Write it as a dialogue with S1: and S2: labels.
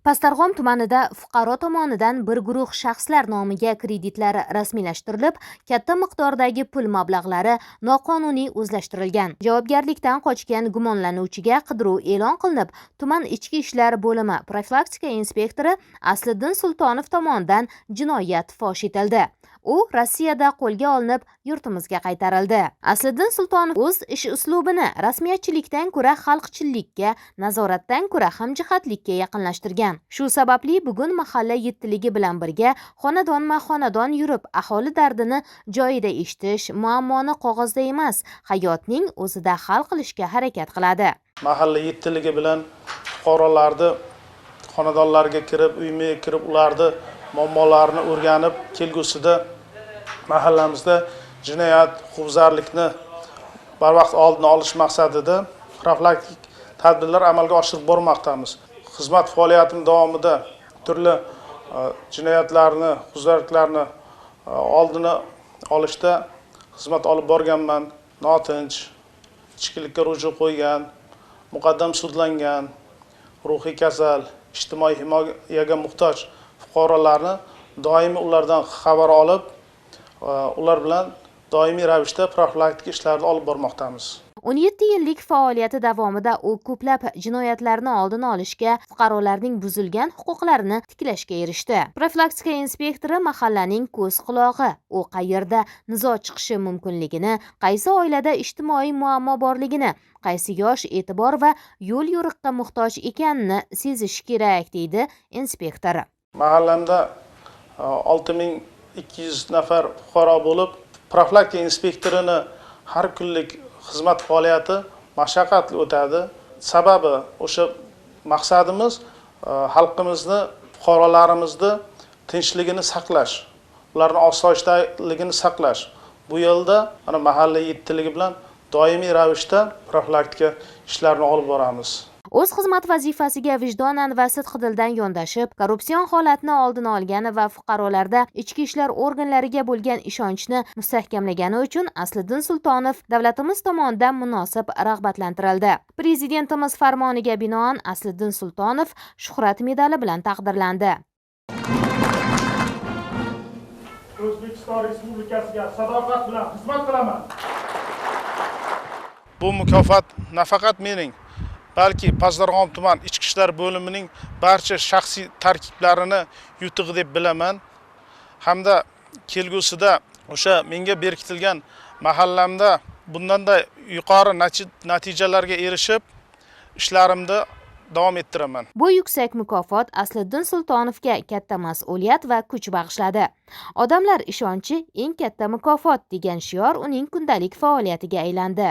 S1: Pastdarg'om tumanida fuqaro tomonidan bir guruh shaxslar nomiga kreditlar rasmiylashtirilib, katta miqdordagi pul mablag'lari noqonuniy o'zlashtirilgan. Javobgarlikdan qochgan gumonlanuvchiga qidiruv e'lon qilinib, tuman ichki ishlar bo'limi profilaktika inspektori Asliddin Sultonov tomonidan jinoyat fosh etildi. U Rossiyada qo'lga olinib, yurtimizga qaytarildi. Asliddin Sultonov o'z ish uslubini rasmiyatchilikdan ko'ra xalqchillikka, nazoratdan ko'ra hamjihatlikka yaqinlashtirgan. Shu sababli bugun mahalla yettiligi bilan birga xonadonma-xonadon yurib, aholi dardini joyida eshitish, muammoni qog'ozda emas, hayotning o'zida hal qilishga harakat qiladi.
S2: Mahalla yettiligi bilan fuqarolarni xonadonlarga kirib, uyma-uy kirib, ularni muammolarini o'rganib, kelgusida mahallamizda jinoyat, huquqbuzarlikni barvaqt oldini olish maqsadida profilaktik tadbirlar amalga oshirib bormoqdamiz. Xizmat faoliyatim davomida turli jinoyatlarni, huquqbuzarliklarni oldini olishda xizmat olib borganman. Notinch, ichkilikka ruju qo'ygan, muqaddam sudlangan, ruhiy kasal, ijtimoiy himoyaga muhtoj fuqarolarni doimiy ulardan xabar olib, ular bilan doimiy ravishda profilaktik ishlarni olib bormoqdamiz.
S1: 17 yillik faoliyati davomida u ko'plab jinoyatlarni oldini olishga, fuqarolarning buzilgan huquqlarini tiklashga erishdi. Profilaktika inspektori mahallaning ko'z qulog'i. U qayerda nizo chiqishi mumkinligini, qaysi oilada ijtimoiy muammo borligini, qaysi yosh e'tibor va yo'l yo'riqqa muhtoj ekanini sezish kerak, deydi inspektor.
S2: Mahallamda 6200 nafar fuqaro bo'lib, profilaktika inspektorini har kunlik xizmat faoliyati mashaqqatli o'tadi. Sababi o'sha maqsadimiz xalqimizni, fuqarolarimizni tinchligini saqlash, ularning osoyishtaligini saqlash. Bu yo'lda mana mahalla yettiligi bilan doimiy ravishda profilaktika ishlarini olib boramiz.
S1: O'z xizmat vazifasiga vijdonan va sidqidildan yondashib, korrupsion holatni oldini olgani va fuqarolarda ichki ishlar organlariga bo'lgan ishonchni mustahkamlagani uchun Asliddin Sultonov davlatimiz tomonidan munosib rag'batlantirildi. Prezidentimiz farmoniga binoan Asliddin Sultonov shuhrat medali bilan taqdirlandi.
S2: O'zbekiston Respublikasiga sadoqat bilan xizmat qilaman. Bu mukofot nafaqat mening, balki Pastdarg'om tuman ichki ishlar bo'limining barcha shaxsiy tarkiplarini yutug'i deb bilaman. Hamda kelgusida o'sha menga berkitilgan mahallamda bundanda yuqori natijalarga erishib, ishlarimni davom ettiraman.
S1: Bu yuksak mukofot Asliddin Sultonovga katta mas'uliyat va kuch bag'ishladi. Odamlar ishonchi eng katta mukofot degan shior uning kundalik faoliyatiga aylandi.